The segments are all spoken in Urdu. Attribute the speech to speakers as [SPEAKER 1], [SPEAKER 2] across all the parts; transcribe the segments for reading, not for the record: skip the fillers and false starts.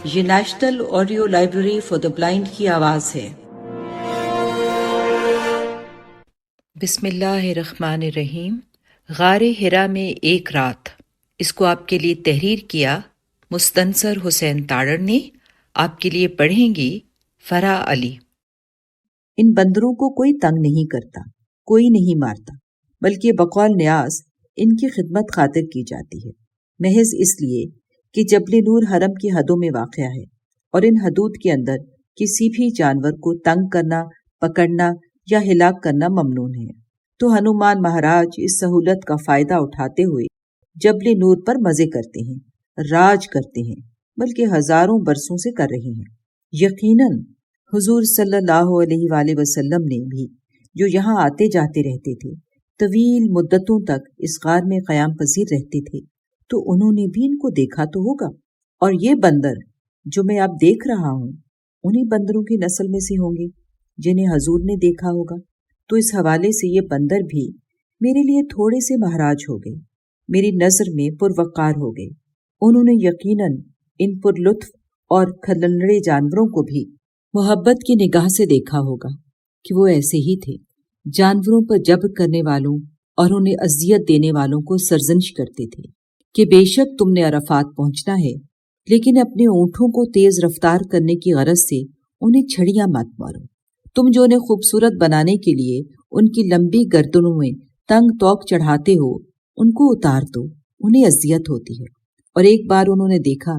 [SPEAKER 1] یہ national audio library for the blind کی آواز ہے۔
[SPEAKER 2] بسم اللہ الرحمن الرحیم۔ غار ہرا میں ایک رات، اس کو آپ کے لیے تحریر کیا مستنصر حسین تاڑڑ نے۔ آپ کے لیے پڑھیں گی فرح علی۔
[SPEAKER 3] ان بندروں کو کوئی تنگ نہیں کرتا، کوئی نہیں مارتا، بلکہ بقول نیاز ان کی خدمت خاطر کی جاتی ہے، محض اس لیے کہ جبل نور حرم کی حدوں میں واقع ہے اور ان حدود کے اندر کسی بھی جانور کو تنگ کرنا، پکڑنا یا ہلاک کرنا ممنوع ہے۔ تو ہنومان مہاراج اس سہولت کا فائدہ اٹھاتے ہوئے جبل نور پر مزے کرتے ہیں، راج کرتے ہیں، بلکہ ہزاروں برسوں سے کر رہے ہیں۔ یقیناً حضور صلی اللہ علیہ وآلہ وسلم نے بھی، جو یہاں آتے جاتے رہتے تھے، طویل مدتوں تک اس غار میں قیام پذیر رہتے تھے، تو انہوں نے بھی ان کو دیکھا تو ہوگا، اور یہ بندر جو میں اب دیکھ رہا ہوں انہی بندروں کی نسل میں سے ہوں گے جنہیں حضور نے دیکھا ہوگا۔ تو اس حوالے سے یہ بندر بھی میرے لیے تھوڑے سے مہاراج ہو گئے، میری نظر میں پروقار ہو گئے۔ انہوں نے یقیناً ان پر لطف اور کھلنڑے جانوروں کو بھی محبت کی نگاہ سے دیکھا ہوگا کہ وہ ایسے ہی تھے، جانوروں پر جبر کرنے والوں اور انہیں اذیت دینے والوں کو سرزنش کرتے تھے کہ بے شک تم نے عرفات پہنچنا ہے، لیکن اپنے اونٹوں کو تیز رفتار کرنے کی غرض سے انہیں چھڑیاں مت مارو۔ تم جو انہیں خوبصورت بنانے کے لیے ان کی لمبی گردنوں میں تنگ توق چڑھاتے ہو، ان کو اتار دو، انہیں اذیت ہوتی ہے۔ اور ایک بار انہوں نے دیکھا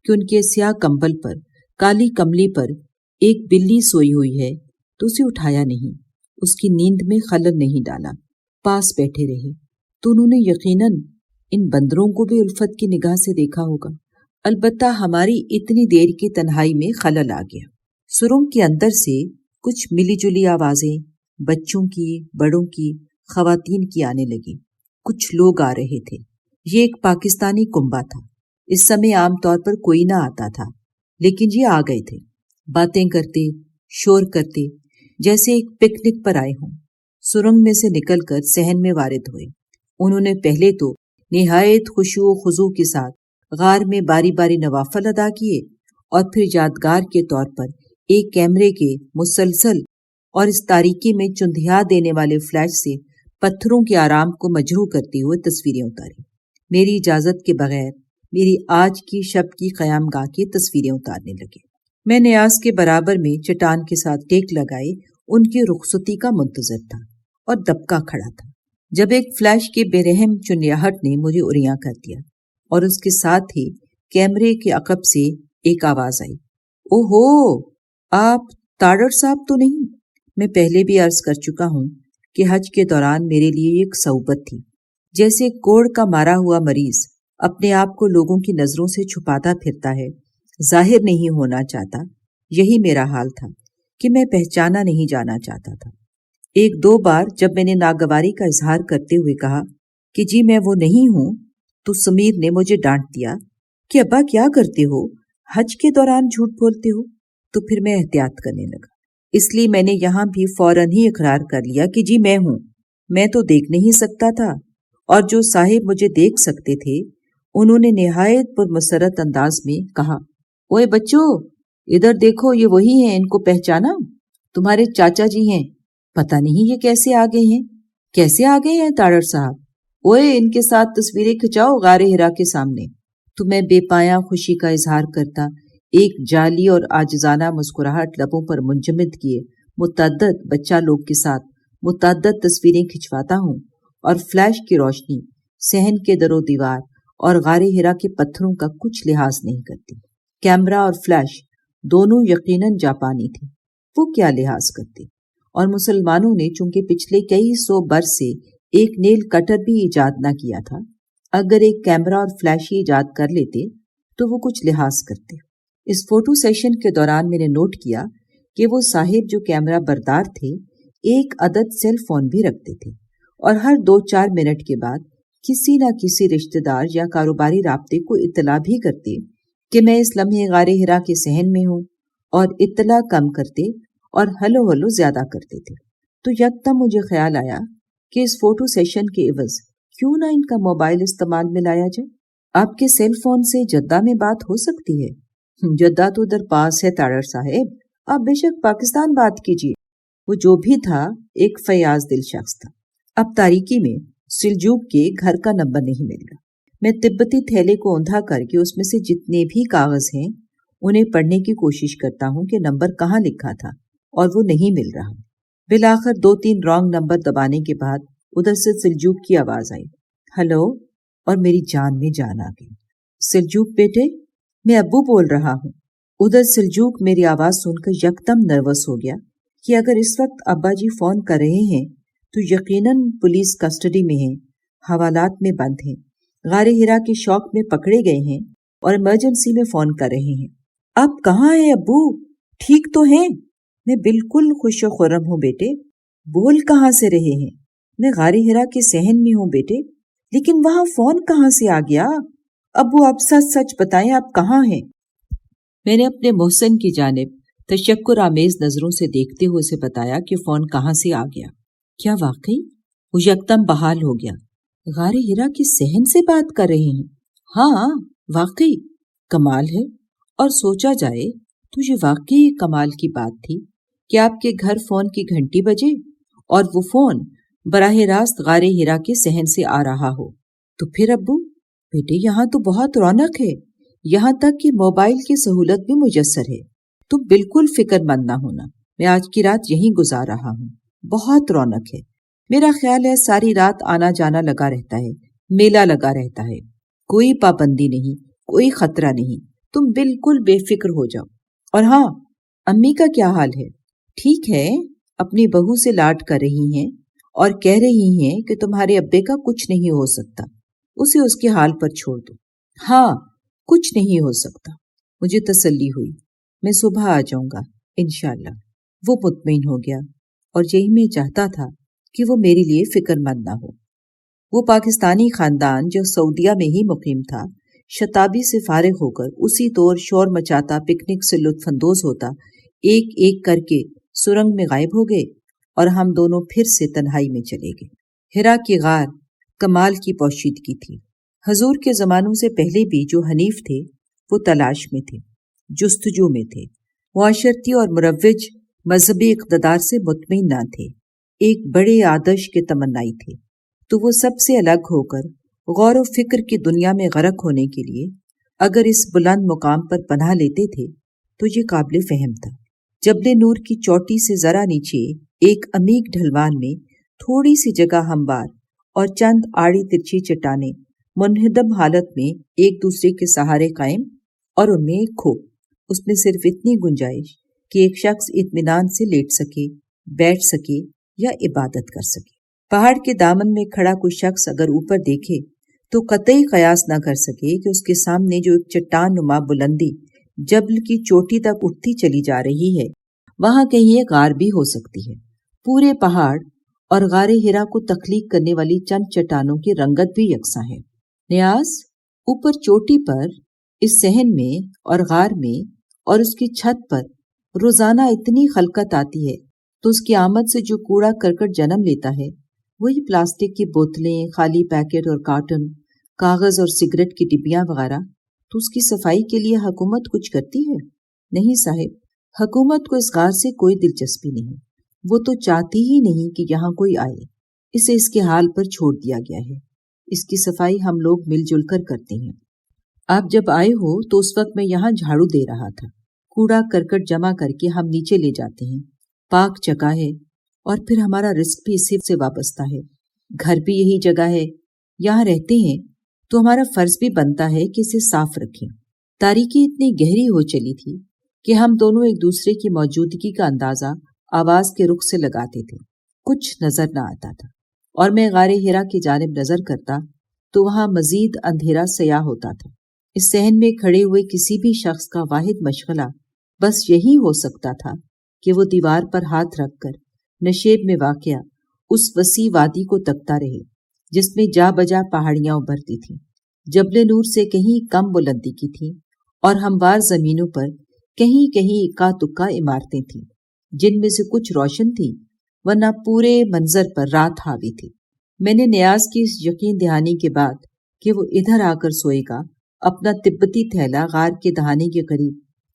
[SPEAKER 3] کہ ان کے سیاہ کمبل پر، کالی کملی پر ایک بلی سوئی ہوئی ہے، تو اسے اٹھایا نہیں، اس کی نیند میں خلل نہیں ڈالا، پاس بیٹھے رہے۔ تو انہوں نے یقیناً ان بندروں کو بھی الفت کی نگاہ سے دیکھا ہوگا، البتہ ہماری اتنی دیر کی تنہائی میں خلل آ گیا۔ سرنگ کے اندر سے کچھ ملی جلی آوازیں بچوں کی، بڑوں کی، خواتین کی آنے لگی۔ کچھ لوگ آ رہے تھے۔ یہ ایک پاکستانی کنبہ تھا۔ اس سمے عام طور پر کوئی نہ آتا تھا، لیکن یہ آ گئے تھے، باتیں کرتے، شور کرتے، جیسے ایک پکنک پر آئے ہوں۔ سرنگ میں سے نکل کر صحن میں وارد ہوئے۔ انہوں نے پہلے تو نہایت خشوع و خضوع کے ساتھ غار میں باری باری نوافل ادا کیے، اور پھر یادگار کے طور پر ایک کیمرے کے مسلسل اور اس تاریکی میں چندھیا دینے والے فلیش سے پتھروں کے آرام کو مجروح کرتے ہوئے تصویریں اتاری۔ میری اجازت کے بغیر میری آج کی شب کی قیام گاہ کی تصویریں اتارنے لگے۔ میں نیاز کے برابر میں چٹان کے ساتھ ٹیک لگائے ان کی رخصتی کا منتظر تھا اور دبکا کھڑا تھا، جب ایک فلیش کی بے رحم چنیاہٹ نے مجھے اریاں کر دیا، اور اس کے ساتھ ہی کیمرے کے عقب سے ایک آواز آئی، او ہو، آپ تاڑڑ صاحب تو نہیں؟ میں پہلے بھی عرض کر چکا ہوں کہ حج کے دوران میرے لیے ایک صعوبت تھی۔ جیسے کوڑ کا مارا ہوا مریض اپنے آپ کو لوگوں کی نظروں سے چھپاتا پھرتا ہے، ظاہر نہیں ہونا چاہتا، یہی میرا حال تھا کہ میں پہچانا نہیں جانا چاہتا تھا۔ ایک دو بار جب میں نے ناگواری کا اظہار کرتے ہوئے کہا کہ جی میں وہ نہیں ہوں، تو سمیر نے مجھے ڈانٹ دیا کہ ابا کیا کرتے ہو، حج کے دوران جھوٹ بولتے ہو۔ تو پھر میں احتیاط کرنے لگا، اس لیے میں نے یہاں بھی فوراً ہی اقرار کر لیا کہ جی میں ہوں، میں تو دیکھ نہیں سکتا تھا، اور جو صاحب مجھے دیکھ سکتے تھے انہوں نے نہایت پرمسرت انداز میں کہا، اوے بچوں ادھر دیکھو، یہ وہی ہیں، ان کو پہچانا؟ تمہارے چاچا جی ہیں، پتہ نہیں یہ کیسے آ گئے ہیں، کیسے آ گئے ہیں تاڑڑ صاحب، اوے ان کے ساتھ تصویریں کھچاؤ غار ہرا کے سامنے۔ تو میں بے پایاں خوشی کا اظہار کرتا ایک جعلی اور عاجزانہ مسکراہٹ لبوں پر منجمد کیے متعدد بچہ لوگ کے ساتھ متعدد تصویریں کھچواتا ہوں، اور فلیش کی روشنی صحن کے در و دیوار اور غار ہرا کے پتھروں کا کچھ لحاظ نہیں کرتی۔ کیمرہ اور فلیش دونوں یقیناً جاپانی تھے، وہ کیا لحاظ کرتے، اور مسلمانوں نے چونکہ پچھلے کئی سو برس سے ایک نیل کٹر بھی ایجاد نہ کیا تھا، اگر ایک کیمرہ اور فلیش ہی ایجاد کر لیتے تو وہ کچھ لحاظ کرتے۔ اس فوٹو سیشن کے دوران میں نے نوٹ کیا کہ وہ صاحب جو کیمرہ بردار تھے ایک عدد سیل فون بھی رکھتے تھے، اور ہر 2-4 منٹ کے بعد کسی نہ کسی رشتہ دار یا کاروباری رابطے کو اطلاع بھی کرتے کہ میں اس لمحے غار ہرا کے صحن میں ہوں، اور اطلاع کم کرتے اور ہلو ہلو زیادہ کرتے تھے۔ تو یکدم مجھے خیال آیا کہ اس فوٹو سیشن کے عوض کیوں نہ ان کا موبائل استعمال میں لایا جائے؟ آپ کے سیل فون سے جدہ میں بات ہو سکتی ہے۔ جدہ تو ادھر پاس ہے تاڑر صاحب، آپ بے شک پاکستان بات کیجیے۔ وہ جو بھی تھا ایک فیاض دل شخص تھا۔ اب تاریکی میں سلجوق کے گھر کا نمبر نہیں مل رہا۔ میں تبتی تھیلے کو اوندا کر کے اس میں سے جتنے بھی کاغذ ہیں انہیں پڑھنے کی کوشش کرتا ہوں کہ نمبر کہاں لکھا تھا، اور وہ نہیں مل رہا۔ بالآخر 2-3 رانگ نمبر دبانے کے بعد ادھر سے سلجوق کی آواز آئی، ہلو، اور میری جان میں جان آ گئی۔ سلجوق بیٹے، میں ابو بول رہا ہوں۔ ادھر سلجوق میری آواز سن کر یکدم نروس ہو گیا کہ اگر اس وقت ابا جی فون کر رہے ہیں تو یقیناً پولیس کسٹڈی میں ہیں، حوالات میں بند ہیں، غار ہرا کے شوق میں پکڑے گئے ہیں اور ایمرجنسی میں فون کر رہے ہیں۔ آپ کہاں ہیں ابو؟ ٹھیک تو ہیں؟ میں بالکل خوش و خرم ہوں بیٹے۔ بول کہاں سے رہے ہیں؟ میں غار ہرا کے صحن میں ہوں بیٹے، لیکن وہاں فون کہاں سے آ گیا؟ ابو آپ سچ سچ بتائیں، آپ کہاں ہیں؟ میں نے اپنے محسن کی جانب تشکر آمیز نظروں سے دیکھتے ہوئے اسے بتایا کہ فون کہاں سے آ گیا۔ کیا واقعی؟ وہ یکدم بحال ہو گیا۔ غار ہرا کے صحن سے بات کر رہے ہیں؟ ہاں واقعی، کمال ہے۔ اور سوچا جائے تو یہ واقعی کمال کی بات تھی کہ آپ کے گھر فون کی گھنٹی بجے اور وہ فون براہ راست غار ہرا کے صحن سے آ رہا ہو۔ تو پھر ابو بیٹے یہاں تو بہت رونق ہے، یہاں تک کہ موبائل کی سہولت بھی میسر ہے۔ تو بالکل فکر مند نہ ہونا، میں آج کی رات یہیں گزار رہا ہوں۔ بہت رونق ہے، میرا خیال ہے ساری رات آنا جانا لگا رہتا ہے، میلہ لگا رہتا ہے، کوئی پابندی نہیں، کوئی خطرہ نہیں، تم بالکل بے فکر ہو جاؤ۔ اور ہاں، امی کا کیا حال ہے؟ ٹھیک ہے، اپنی بہو سے لاڈ کر رہی ہیں اور کہہ رہی ہیں کہ تمہارے ابے کا کچھ نہیں ہو سکتا، اسے اس کے حال پر چھوڑ دو۔ ہاں، کچھ نہیں ہو سکتا۔ مجھے تسلی ہوئی، میں صبح آ جاؤں گا انشاءاللہ۔ وہ مطمئن ہو گیا، اور یہی میں چاہتا تھا کہ وہ میرے لیے فکر مند نہ ہو۔ وہ پاکستانی خاندان جو سعودیہ میں ہی مقیم تھا، شتابی سے فارغ ہو کر اسی طور شور مچاتا پکنک سے لطف اندوز ہوتا ایک ایک کر کے سرنگ میں غائب ہو گئے، اور ہم دونوں پھر سے تنہائی میں چلے گئے۔ ہرا کی غار کمال کی پوشیدگی تھی۔ حضور کے زمانوں سے پہلے بھی جو حنیف تھے وہ تلاش میں تھے، جستجو میں تھے، معاشرتی اور مروج مذہبی اقتدار سے مطمئن نہ تھے، ایک بڑے آدرش کے تمنائی تھے۔ تو وہ سب سے الگ ہو کر غور و فکر کی دنیا میں غرق ہونے کے لیے اگر اس بلند مقام پر پناہ لیتے تھے تو یہ قابل فہم تھا۔ جبل نور کی چوٹی سے ذرا نیچے ایک عمیق ڈھلوان میں تھوڑی سی جگہ ہموار اور چند آڑی ترچھی چٹانیں منہدم حالت میں ایک دوسرے کے سہارے قائم، اور ان میں ایک کھو، اس میں صرف اتنی گنجائش کہ ایک شخص اطمینان سے لیٹ سکے، بیٹھ سکے یا عبادت کر سکے۔ پہاڑ کے دامن میں کھڑا کوئی شخص اگر اوپر دیکھے تو قطعی قیاس نہ کر سکے کہ اس کے سامنے جو ایک چٹان نما بلندی جبل کی چوٹی تک اٹھتی چلی جا رہی ہے، وہاں کہیں ایک غار بھی ہو سکتی ہے۔ پورے پہاڑ اور غار ہرا کو تخلیق کرنے والی چند چٹانوں کی رنگت بھی یکساں ہے۔ نیاز، اوپر چوٹی پر اس صحن میں اور غار میں اور اس کی چھت پر روزانہ اتنی خلقت آتی ہے تو اس کی آمد سے جو کوڑا کرکٹ جنم لیتا ہے، وہی پلاسٹک کی بوتلیں، خالی پیکٹ اور کارٹن، کاغذ اور سگریٹ کی ڈبیاں وغیرہ، تو اس کی صفائی کے لیے حکومت کچھ کرتی ہے؟ نہیں صاحب، حکومت کو اس غار سے کوئی دلچسپی نہیں، وہ تو چاہتی ہی نہیں کہ یہاں کوئی آئے، اسے اس کے حال پر چھوڑ دیا گیا ہے۔ اس کی صفائی ہم لوگ مل جل کر کرتے ہیں۔ آپ جب آئے ہو تو اس وقت میں یہاں جھاڑو دے رہا تھا، کوڑا کرکٹ جمع کر کے ہم نیچے لے جاتے ہیں، پاک جگہ ہے، اور پھر ہمارا رزق بھی اسی سے وابستہ ہے، گھر بھی یہی جگہ ہے، یہاں رہتے ہیں تو ہمارا فرض بھی بنتا ہے کہ اسے صاف رکھیں۔ تاریکی اتنی گہری ہو چلی تھی کہ ہم دونوں ایک دوسرے کی موجودگی کا اندازہ آواز کے رخ سے لگاتے تھے، کچھ نظر نہ آتا تھا، اور میں غار ہرا کی جانب نظر کرتا تو وہاں مزید اندھیرا سیاہ ہوتا تھا۔ اس صحن میں کھڑے ہوئے کسی بھی شخص کا واحد مشغلہ بس یہی ہو سکتا تھا کہ وہ دیوار پر ہاتھ رکھ کر نشیب میں واقع اس وسیع وادی کو تکتا رہے جس میں جا بجا پہاڑیاں ابھرتی تھیں، جبل نور سے کہیں کم بلندی کی تھیں، اور ہموار زمینوں پر کہیں کہیں اکا تکا عمارتیں تھیں جن میں سے کچھ روشن تھیں ورنہ پورے منظر پر رات حاوی تھی۔ میں نے نیاز کی اس یقین دہانی کے بعد کہ وہ ادھر آ کر سوئے گا اپنا تبتی تھیلا غار کے دہانے کے قریب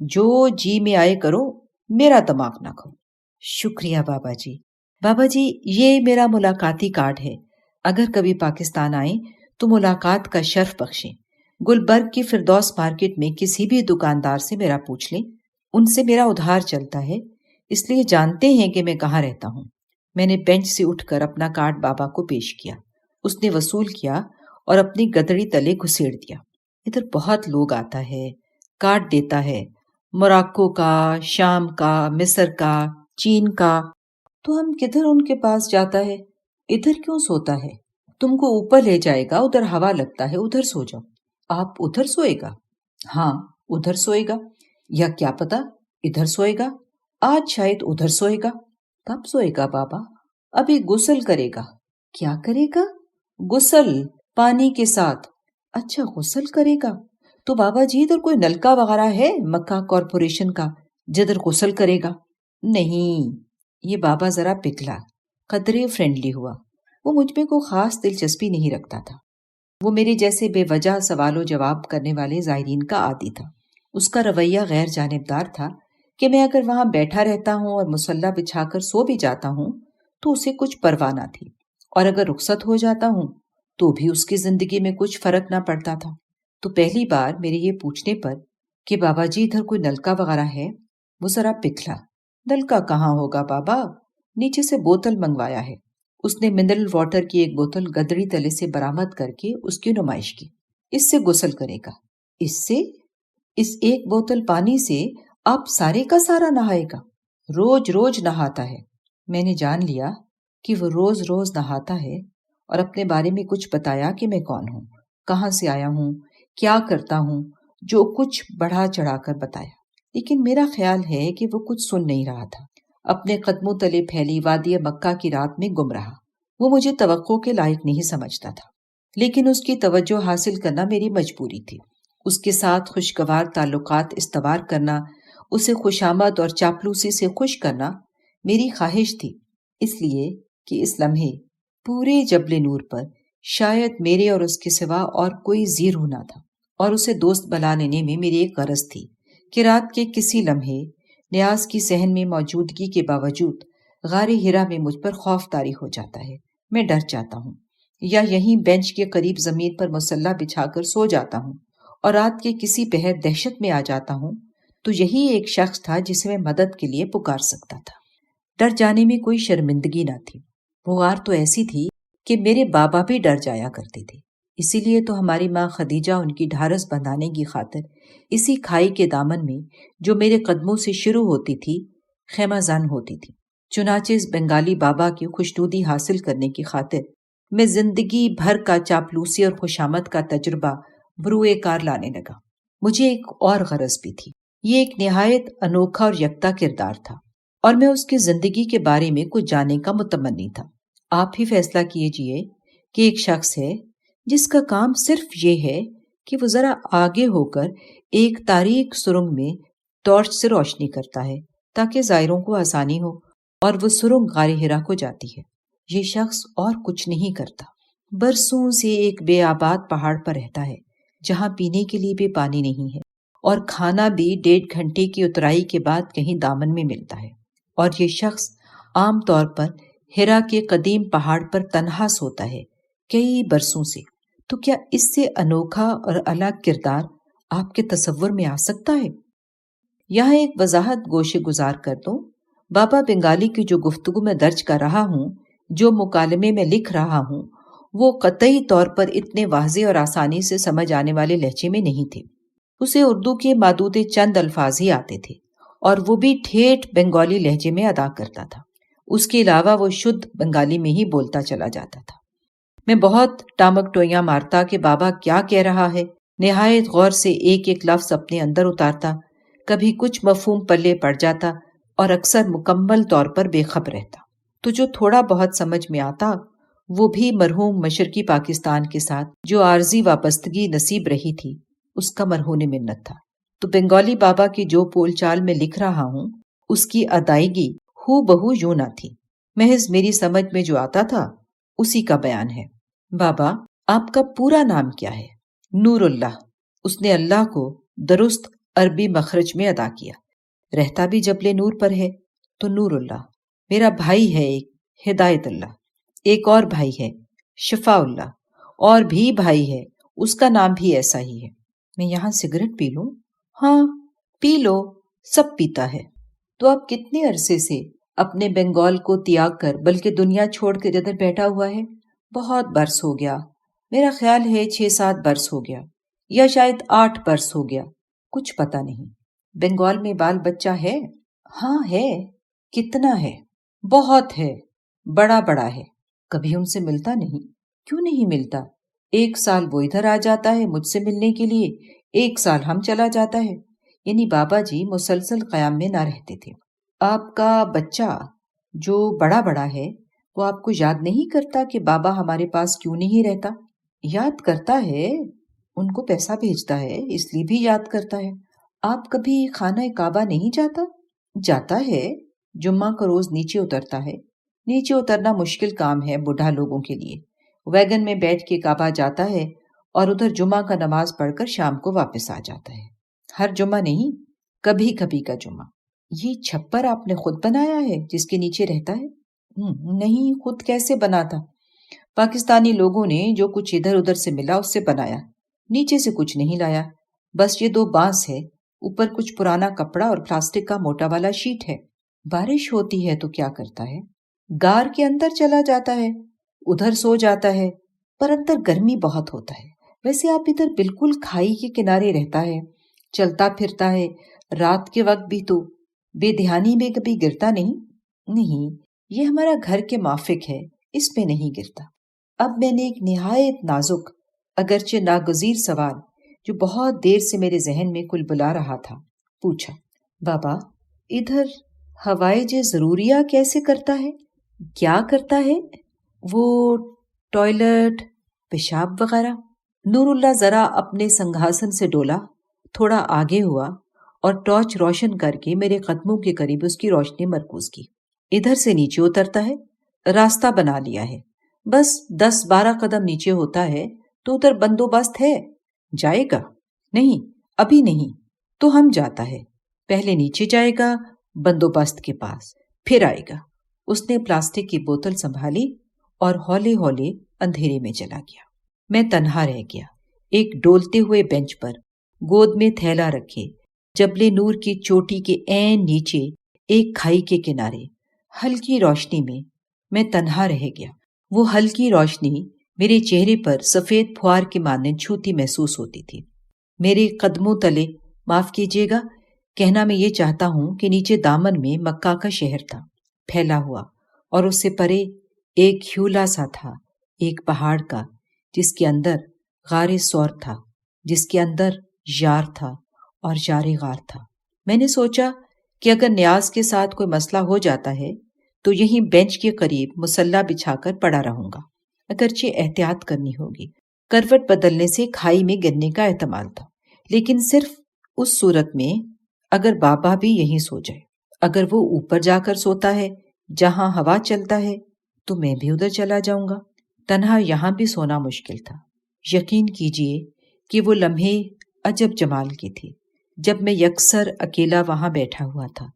[SPEAKER 1] جو جی میں آئے کرو، میرا دماغ نہ کھو۔ شکریہ بابا جی۔ بابا جی، یہ میرا ملاقاتی کارڈ ہے، اگر کبھی پاکستان آئیں تو ملاقات کا شرف بخشیں۔ گلبرگ کی فردوس مارکیٹ میں کسی بھی دکاندار سے میرا پوچھ لیں، ان سے میرا ادھار چلتا ہے، اس لیے جانتے ہیں کہ میں کہاں رہتا ہوں۔ میں نے بینچ سے اٹھ کر اپنا کارڈ بابا کو پیش کیا۔ اس نے وصول کیا اور اپنی گدڑی تلے گھسیڑ دیا۔ ادھر بہت لوگ آتا ہے، کارڈ دیتا ہے، موراکو کا، شام کا، مصر کا، چین کا، تو ہم کدھر ان کے پاس جاتا ہے؟ ادھر کیوں سوتا ہے؟ تم کو اوپر لے جائے گا، ادھر ہوا لگتا ہے، ادھر سو جاؤ۔ آپ ادھر سوئے گا؟ ہاں، ادھر سوئے گا، یا کیا پتا ادھر سوئے گا، آج شاید ادھر سوئے گا۔ کب سوئے گا بابا؟ ابھی غسل کرے گا۔ کیا کرے گا؟ غسل، پانی کے ساتھ۔ اچھا، غسل کرے گا۔ تو بابا جی ادھر کوئی نلکا وغیرہ ہے مکہ کارپوریشن کا جدھر غسل کرے گا؟ نہیں۔ یہ بابا ذرا پگھلا، قدرے فرینڈلی ہوا۔ وہ مجھ میں کوئی خاص دلچسپی نہیں رکھتا تھا۔ وہ میرے جیسے بے وجہ سوال و جواب کرنے والے زائرین کا عادی تھا۔ اس کا رویہ غیر جانبدار تھا کہ میں اگر وہاں بیٹھا رہتا ہوں اور مصلی بچھا کر سو بھی جاتا ہوں تو اسے کچھ پرواہ نہ تھی، اور اگر رخصت ہو جاتا ہوں تو بھی اس کی زندگی میں کچھ فرق نہ پڑتا تھا۔ تو پہلی بار میرے یہ پوچھنے پر کہ بابا جی ادھر کوئی نلکا وغیرہ ہے، وہ ذرا پکھلا۔ نلکا کہاں ہوگا بابا، نیچے سے بوتل منگوایا ہے۔ اس نے منرل واٹر کی ایک بوتل گدڑی تلے سے برآمد کر کے اس کی نمائش کی۔ اس سے غسل کرے گا۔ اس سے؟ اس ایک بوتل پانی سے آپ سارے کا سارا نہائے گا؟ روز روز نہاتا ہے۔ میں نے جان لیا کہ وہ روز روز نہاتا ہے، اور اپنے بارے میں کچھ بتایا کہ میں کون ہوں، کہاں سے آیا ہوں، کیا کرتا ہوں، جو کچھ بڑھا چڑھا کر بتایا۔ لیکن میرا خیال ہے کہ وہ کچھ سن نہیں رہا تھا، اپنے قدموں تلے پھیلی وادی مکہ کی رات میں گم رہا۔ وہ مجھے توقع کے لائق نہیں سمجھتا تھا، لیکن اس کی توجہ حاصل کرنا میری مجبوری تھی۔ اس کے ساتھ خوشگوار تعلقات استوار کرنا، اسے خوشامد اور چاپلوسی سے خوش کرنا میری خواہش تھی، اس لیے کہ اس لمحے پورے جبل نور پر شاید میرے اور اس کے سوا اور کوئی زیرو نہ تھا، اور اسے دوست بنا لینے میں میری ایک غرض تھی کہ رات کے کسی لمحے نیاز کی صحن میں موجودگی کے باوجود غار ہرا میں مجھ پر خوف طاری ہو جاتا ہے، میں ڈر جاتا ہوں، یا یہیں بینچ کے قریب زمین پر مصلی بچھا کر سو جاتا ہوں، اور رات کے کسی پہر دہشت میں آ جاتا ہوں، تو یہی ایک شخص تھا جسے میں مدد کے لیے پکار سکتا تھا۔ ڈر جانے میں کوئی شرمندگی نہ تھی۔ وہ غار تو ایسی تھی کہ میرے بابا بھی ڈر جایا کرتے تھے، اسی لیے تو ہماری ماں خدیجہ ان کی ڈھارس بندھانے کی خاطر اسی کھائی کے دامن میں جو میرے قدموں سے شروع ہوتی تھی خیمہ زن ہوتی تھی۔ چنانچہ اس بنگالی بابا کی خوشنودی حاصل کرنے کی خاطر میں زندگی بھر کا چاپلوسی اور خوشامد کا تجربہ بروئے کار لانے لگا۔ مجھے ایک اور غرض بھی تھی۔ یہ ایک نہایت انوکھا اور یکتا کردار تھا، اور میں اس کی زندگی کے بارے میں کچھ جاننے کا متمنی تھا۔ آپ ہی فیصلہ کیجئے کہ ایک شخص ہے جس کا کام صرف یہ ہے کہ وہ ذرا آگے ہو کر ایک تاریک سرنگ میں ٹارچ سے روشنی کرتا ہے تاکہ زائروں کو آسانی ہو، اور وہ سرنگ غار ہرا کو جاتی ہے۔ یہ شخص اور کچھ نہیں کرتا، برسوں سے ایک بے آباد پہاڑ پر رہتا ہے جہاں پینے کے لیے بھی پانی نہیں ہے، اور کھانا بھی 1.5 گھنٹے کی اترائی کے بعد کہیں دامن میں ملتا ہے۔ اور یہ شخص عام طور پر ہرا کے قدیم پہاڑ پر تنہا سوتا ہے کئی برسوں سے۔ تو کیا اس سے انوکھا اور الگ کردار آپ کے تصور میں آ سکتا ہے؟ یہاں ایک وضاحت گوشے گزار کر دوں، بابا بنگالی کی جو گفتگو میں درج کر رہا ہوں، جو مکالمے میں لکھ رہا ہوں، وہ قطعی طور پر اتنے واضح اور آسانی سے سمجھ آنے والے لہجے میں نہیں تھے۔ اسے اردو کے محدود چند الفاظ ہی آتے تھے، اور وہ بھی ٹھیٹھ بنگالی لہجے میں ادا کرتا تھا۔ اس کے علاوہ وہ شدھ بنگالی میں ہی بولتا چلا جاتا تھا۔ میں بہت ٹامک ٹوئیاں مارتا کہ بابا کیا کہہ رہا ہے، نہایت غور سے ایک ایک لفظ اپنے اندر اتارتا، کبھی کچھ مفہوم پلے پڑ جاتا اور اکثر مکمل طور پر بے خبر رہتا۔ تو جو تھوڑا بہت سمجھ میں آتا وہ بھی مرحوم مشرقی پاکستان کے ساتھ جو عارضی وابستگی نصیب رہی تھی اس کا مرہون منت تھا۔ تو بنگالی بابا کی جو بول چال میں لکھ رہا ہوں اس کی ادائیگی ہو بہو یوں نہ تھی، محض میری سمجھ میں جو آتا تھا اسی کا بیان ہے۔ بابا، آپ کا پورا نام کیا ہے؟ نور اللہ۔ اس نے اللہ کو درست عربی مخرج میں ادا کیا۔ رہتا بھی جبل نور پر ہے تو نور اللہ، میرا بھائی ہے ایک ہدایت اللہ، ایک اور بھائی ہے شفا اللہ، اور بھی بھائی ہے اس کا نام بھی ایسا ہی ہے۔ میں یہاں سگریٹ پی لوں؟ ہاں پی لو، سب پیتا ہے۔ تو اب کتنے عرصے سے اپنے بنگال کو تیاگ کر بلکہ دنیا چھوڑ کر ادھر بیٹھا ہوا ہے؟ بہت برس ہو گیا، میرا خیال ہے 6-7 برس ہو گیا، یا شاید 8 برس ہو گیا، کچھ پتا نہیں۔ بنگال میں بال بچہ ہے؟ ہاں ہے۔ کتنا ہے؟ بہت ہے، بڑا بڑا ہے۔ کبھی ان سے ملتا نہیں؟ کیوں نہیں ملتا؟ 1 سال وہ ادھر آ جاتا ہے مجھ سے ملنے کے لیے، 1 سال ہم چلا جاتا ہے، یعنی بابا جی مسلسل قیام میں نہ رہتے تھے۔ آپ کا بچہ جو بڑا بڑا ہے وہ آپ کو یاد نہیں کرتا کہ بابا ہمارے پاس کیوں نہیں رہتا؟ یاد کرتا ہے، ان کو پیسہ بھیجتا ہے اس لیے بھی یاد کرتا ہے۔ آپ کبھی خانہ کعبہ نہیں جاتا؟ جاتا ہے، جمعہ کا روز نیچے اترتا ہے۔ نیچے اترنا مشکل کام ہے بوڑھا لوگوں کے لیے۔ ویگن میں بیٹھ کے کعبہ جاتا ہے اور ادھر جمعہ کا نماز پڑھ کر شام کو واپس آ جاتا ہے۔ ہر جمعہ نہیں، کبھی کبھی کا جمعہ۔ یہ چھپر آپ نے خود بنایا ہے جس کے نیچے رہتا ہے؟ نہیں، خود کیسے بنا تھا؟ پاکستانی لوگوں نے جو کچھ ادھر ادھر سے ملا اس سے بنایا، نیچے سے کچھ نہیں لایا۔ بس یہ 2 بانس ہے، اوپر کچھ پرانا کپڑا اور پلاسٹک کا موٹا والا شیٹ ہے۔ بارش ہوتی ہے تو کیا کرتا ہے؟ گار کے اندر چلا جاتا ہے، ادھر سو جاتا ہے، پر اندر گرمی بہت ہوتا ہے۔ ویسے آپ ادھر بالکل کھائی کے کنارے رہتا ہے، چلتا پھرتا ہے، رات کے وقت بھی تو بے دھیانی میں کبھی گرتا نہیں؟ نہیں، یہ ہمارا گھر کے مافک ہے، اس میں نہیں گرتا۔ اب میں نے ایک نہایت نازک اگرچہ ناگزیر سوال جو بہت دیر سے میرے ذہن میں کل بلا رہا تھا پوچھا۔ بابا، ادھر ہوائج ضروریہ کیسے کرتا ہے؟ کیا کرتا ہے؟ وہ ٹوائلٹ، پیشاب وغیرہ؟ نور اللہ ذرا اپنے سنگھاسن سے ڈولا، تھوڑا آگے ہوا اور ٹارچ روشن کر کے میرے قدموں کے قریب اس کی روشنی مرکوز کی۔ ادھر سے نیچے اترتا ہے، راستہ بنا لیا ہے، بس 10-12 قدم نیچے ہوتا ہے تو ادھر بندوبست ہے۔ جائے گا؟ نہیں، ابھی نہیں۔ تو ہم جاتا ہے، پہلے نیچے جائے گا بندوبست کے پاس، پھر آئے گا۔ اس نے پلاسٹک کی بوتل سنبھالی اور ہولے ہولے اندھیرے میں چلا گیا۔ میں تنہا رہ گیا، ایک ڈولتے ہوئے بینچ پر، گود میں تھیلا رکھے، جبل نور کی چوٹی کے عین نیچے ایک کھائی کے کنارے، ہلکی روشنی میں تنہا رہ گیا۔ وہ ہلکی روشنی میرے چہرے پر سفید پھوار کے مانند چھوتی محسوس ہوتی تھی۔ میرے قدموں تلے، معاف کیجیے گا کہنا میں یہ چاہتا ہوں کہ نیچے دامن میں مکہ کا شہر تھا پھیلا ہوا، اور اس سے پرے ایک ہیولا سا تھا، ایک پہاڑ کا، جس کے اندر غار سور تھا، جس کے اندر یار تھا اور یار غار تھا۔ میں نے سوچا کہ اگر نیاز کے ساتھ کوئی مسئلہ ہو جاتا ہے تو یہیں بینچ کے قریب مسلح بچھا کر پڑا رہوں گا، اگرچہ احتیاط کرنی ہوگی۔ کروٹ بدلنے سے کھائی میں گرنے کا احتمال تھا، لیکن صرف اس صورت میں اگر بابا بھی یہیں سو جائے۔ اگر وہ اوپر جا کر سوتا ہے جہاں ہوا چلتا ہے تو میں بھی ادھر چلا جاؤں گا۔ تنہا یہاں بھی سونا مشکل تھا۔ یقین کیجئے کہ وہ لمحے عجب جمال کے تھے جب میں یکسر اکیلا وہاں بیٹھا ہوا تھا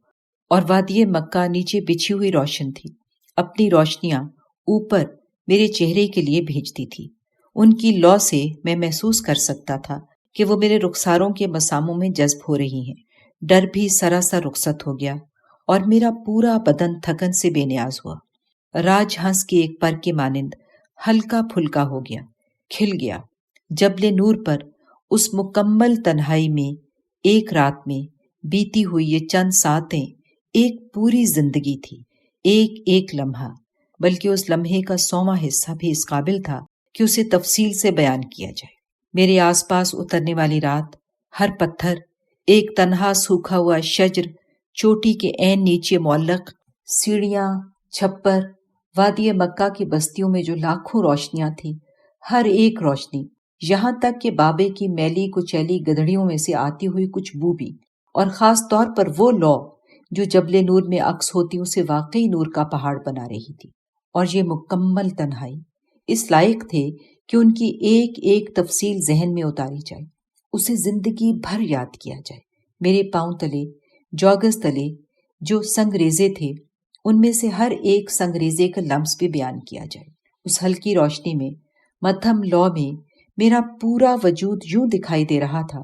[SPEAKER 1] اور وادی مکہ نیچے بچھی ہوئی روشن تھی، اپنی روشنیاں اوپر میرے چہرے کے لیے بھیجتی تھی۔ ان کی لو سے میں محسوس کر سکتا تھا کہ وہ میرے رخساروں کے مساموں میں جذب ہو رہی ہیں۔ ڈر بھی سراسر رخصت ہو گیا اور میرا پورا بدن تھکن سے بے نیاز ہوا۔ راج ہنس کے ایک پر کے مانند ہلکا پھلکا ہو گیا، کھل گیا۔ جبل نور پر اس مکمل تنہائی میں ایک رات میں بیتی ہوئی یہ چند ساعتیں ایک پوری زندگی تھی، ایک ایک لمحہ، بلکہ اس لمحے کا 100واں حصہ بھی اس قابل تھا کہ اسے تفصیل سے بیان کیا جائے۔ میرے آس پاس اترنے والی رات، ہر پتھر، ایک تنہا سوکھا ہوا شجر، چوٹی کے عین نیچے معلق سیڑھیاں، چھپر، وادی مکہ کی بستیوں میں جو لاکھوں روشنیاں تھیں، ہر ایک روشنی، یہاں تک کہ بابے کی میلی کچیلی گدڑیوں میں سے آتی ہوئی کچھ بو بھی، اور خاص طور پر وہ لو جو جبل نور میں عکس ہوتی اسے واقعی نور کا پہاڑ بنا رہی تھی، اور یہ مکمل تنہائی اس لائق تھے کہ ان کی ایک ایک تفصیل ذہن میں اتاری جائے، اسے زندگی بھر یاد کیا جائے۔ میرے پاؤں تلے جوگز تلے جو سنگریزے تھے، ان میں سے ہر ایک سنگریزے کا لمس بھی بیان کیا جائے۔ اس ہلکی روشنی میں، مدھم لو میں، میرا پورا وجود یوں دکھائی دے رہا تھا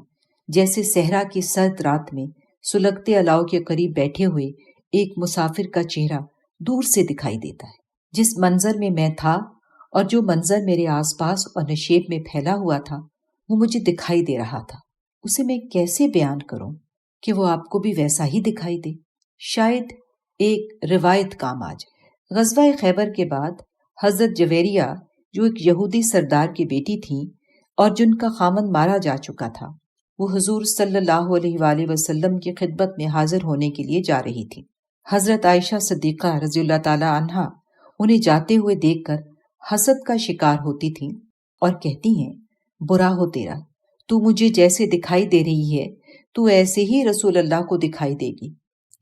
[SPEAKER 1] جیسے صحرا کی سرد رات میں سلگتے الاؤ کے قریب بیٹھے ہوئے ایک مسافر کا چہرہ دور سے دکھائی دیتا ہے۔ جس منظر میں تھا اور جو منظر میرے آس پاس اور نشیب میں پھیلا ہوا تھا، وہ مجھے دکھائی دے رہا تھا۔ اسے میں کیسے بیان کروں کہ وہ آپ کو بھی ویسا ہی دکھائی دے؟ شاید ایک روایت کام آ جائے۔ غزوہ خیبر کے بعد حضرت جویریہ، جو ایک یہودی سردار کی بیٹی تھیں اور جن کا خامند مارا جا چکا تھا، وہ حضور صلی اللہ علیہ وآلہ وسلم کی خدمت میں حاضر ہونے کے لیے جا رہی تھی۔ حضرت عائشہ صدیقہ رضی اللہ تعالی عنہا انہیں جاتے ہوئے دیکھ کر حسد کا شکار ہوتی تھیں اور کہتی ہیں، برا ہو تیرا، تو مجھے جیسے دکھائی دے رہی ہے تو ایسے ہی رسول اللہ کو دکھائی دے گی،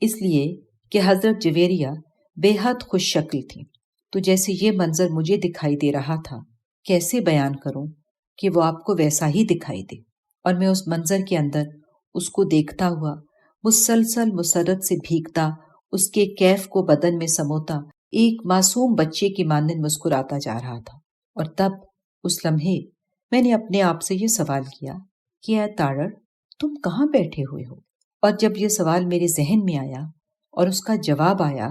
[SPEAKER 1] اس لیے کہ حضرت جویریہ بے حد خوش شکل تھی۔ تو جیسے یہ منظر مجھے دکھائی دے رہا تھا، کیسے بیان کروں کہ وہ آپ کو ویسا ہی دکھائی دے؟ اور میں اس منظر کے اندر اس کو دیکھتا ہوا مسلسل مسرت سے بھیگتا، اس کے کیف کو بدن میں سموتا ایک معصوم بچے کی مانند مسکراتا جا رہا تھا۔ اور تب اس لمحے میں نے اپنے آپ سے یہ سوال کیا کہ اے تاڑڑ، تم کہاں بیٹھے ہوئے ہو؟ اور جب یہ سوال میرے ذہن میں آیا اور اس کا جواب آیا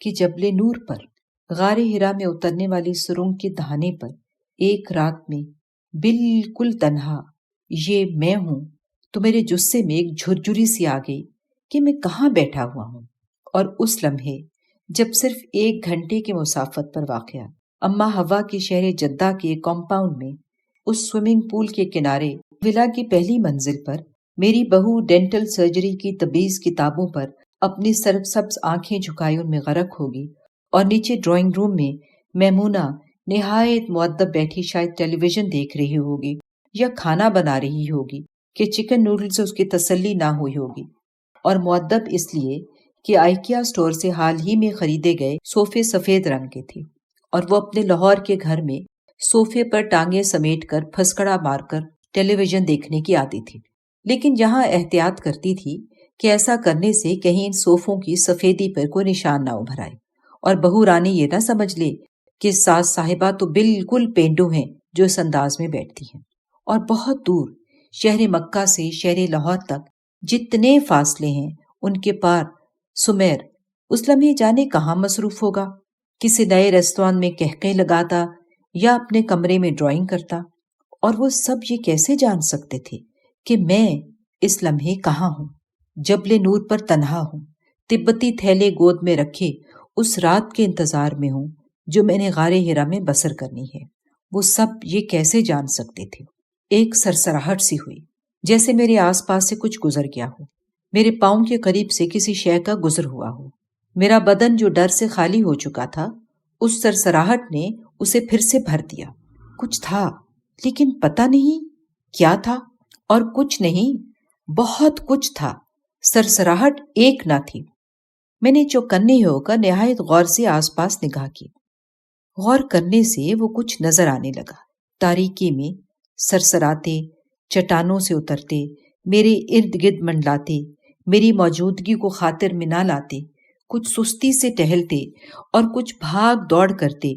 [SPEAKER 1] کہ جبل نور پر غار ہرا میں اترنے والی سرنگ کے دہانے پر ایک رات میں بالکل تنہا یہ میں ہوں، تو میرے جسے میں ایک جھرجھری سی آ گئی کہ میں کہاں بیٹھا ہوا ہوں۔ اور اس لمحے جب صرف 1 گھنٹے کے مسافت پر واقع اما حوا کے شہر جدہ کے کمپاؤنڈ میں اس سوئمنگ پول کے کنارے ولا کی پہلی منزل پر میری بہو ڈینٹل سرجری کی طبیز کتابوں پر اپنی سرسبز آنکھیں جھکائے ان میں غرق ہوگی، اور نیچے ڈرائنگ روم میں میمونہ نہایت مؤدب بیٹھی شاید ٹیلی ویژن دیکھ رہی ہوگی یا کھانا بنا رہی ہوگی کہ چکن نوڈل سے اس کی تسلی نہ ہوئی ہوگی، اور مؤدب اس لیے کہ آئیکیا سٹور سے حال ہی میں خریدے گئے صوفے سفید رنگ کے تھے اور وہ اپنے لاہور کے گھر میں صوفے پر ٹانگیں سمیٹ کر پھسکڑا مار کر ٹیلی ویژن دیکھنے کی عادی تھی، لیکن یہاں احتیاط کرتی تھی کہ ایسا کرنے سے کہیں ان صوفوں کی سفیدی پر کوئی نشان نہ ابھر آئے اور بہو رانی یہ نہ سمجھ لے کہ ساس صاحبہ تو بالکل پینڈو ہیں جو اس انداز میں بیٹھتی ہیں۔ اور بہت دور شہر مکہ سے شہر لاہور تک جتنے فاصلے ہیں ان کے پار سمیر اس لمحے جانے کہاں مصروف ہوگا، کسی نئے ریستوران میں قہقہے لگاتا یا اپنے کمرے میں ڈرائنگ کرتا، اور وہ سب یہ کیسے جان سکتے تھے کہ میں اس لمحے کہاں ہوں، جبل نور پر تنہا ہوں، تبتی تھیلے گود میں رکھے اس رات کے انتظار میں ہوں جو میں نے غار ہرا میں بسر کرنی ہے۔ وہ سب یہ کیسے جان سکتے تھے؟ ایک سرسراہٹ سی ہوئی، جیسے میرے آس پاس سے کچھ گزر گیا ہو، میرے پاؤں کے قریب سے کسی شے کا گزر ہوا ہو۔ میرا بدن جو ڈر سے خالی ہو چکا تھا، اس سرسراہٹ نے اسے پھر سے بھر دیا۔ کچھ تھا، لیکن پتہ نہیں کیا تھا، اور کچھ نہیں، بہت کچھ تھا۔ سرسراہٹ ایک نہ تھی۔ میں نے چوکنے ہو کر نہایت غور سے آس پاس نگاہ کی۔ غور کرنے سے وہ کچھ نظر آنے لگا، تاریکی میں سرسراتے، چٹانوں سے اترتے، میرے ارد گرد منڈلاتے، میری موجودگی کو خاطر میں نہ لاتے، کچھ سستی سے ٹہلتے اور کچھ بھاگ دوڑ کرتے،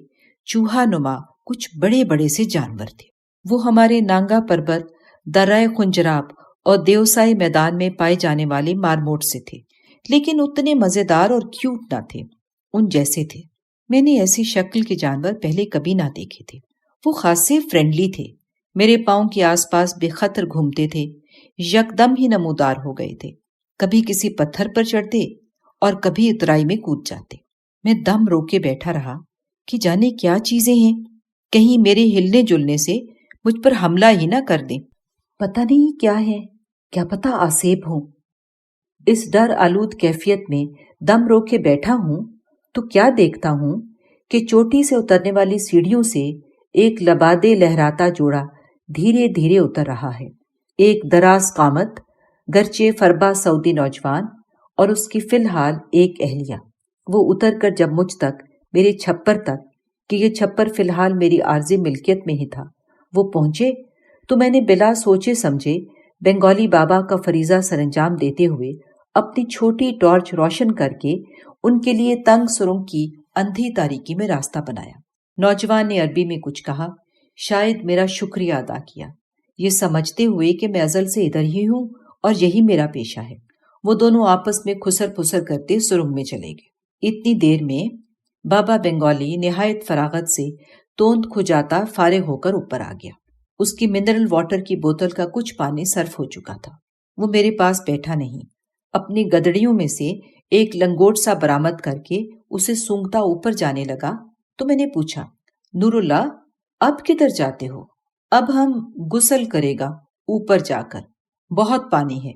[SPEAKER 1] چوہا نما کچھ بڑے بڑے سے جانور تھے۔ وہ ہمارے نانگا پربت، درہ خنجراب اور دیوسائی میدان میں پائے جانے والے مارموٹ سے تھے، لیکن اتنے مزیدار اور کیوٹ نہ تھے، ان جیسے تھے۔ میں نے ایسی شکل کے جانور پہلے کبھی نہ دیکھے تھے۔ وہ خاصے فرینڈلی تھے، میرے پاؤں کے آس پاس بے خطر گھومتے تھے، یکدم ہی نمودار ہو گئے تھے، کبھی کسی پتھر پر چڑھتے اور کبھی اترائی میں کود جاتے۔ میں دم روکے بیٹھا رہا کہ جانے کیا چیزیں ہیں، کہیں میرے ہلنے جلنے سے مجھ پر حملہ ہی نہ کر دیں۔ پتہ نہیں کیا ہے، کیا پتہ آسیب ہوں۔ اس ڈر آلود کیفیت میں دم روکے بیٹھا ہوں تو کیا دیکھتا ہوں کہ چوٹی سے اترنے والی سیڑھیوں سے ایک لبادے لہراتا جوڑا دھیرے دھیرے اتر رہا ہے، ایک دراز قامت گرچہ فربا سعودی نوجوان اور اس کی فی الحال ایک اہلیہ۔ وہ اتر کر جب مجھ تک، میرے چھپر تک، کہ یہ چھپر فی الحال میری عارضی ملکیت میں ہی تھا، وہ پہنچے تو میں نے بلا سوچے سمجھے بنگالی بابا کا فریضہ سر انجام دیتے ہوئے اپنی چھوٹی ٹارچ روشن کر کے ان کے لیے تنگ سرنگ کی اندھی تاریکی میں راستہ بنایا۔ نوجوان نے عربی میں کچھ کہا، شاید میرا شکریہ ادا کیا، یہ سمجھتے ہوئے کہ میں ازل سے ادھر ہی ہوں اور یہی میرا پیشہ ہے۔ وہ دونوں آپس میں کھسر پھسر کرتے سرنگ میں چلے گئے۔ اتنی دیر میں بابا بنگالی نہایت فراغت سے توند کھجاتا فارغ ہو کر اوپر آ گیا۔ اس کی منرل واٹر کی بوتل کا کچھ پانی صرف ہو چکا تھا۔ وہ میرے پاس بیٹھا نہیں، اپنی گدڑیوں میں سے ایک لنگوٹ سا برآمد کر کے اسے سونگتا اوپر جانے لگا تو میں نے پوچھا، نور اللہ، اب کدھر جاتے ہو؟ اب ہم غسل کرے گا اوپر جا کر، بہت پانی ہے،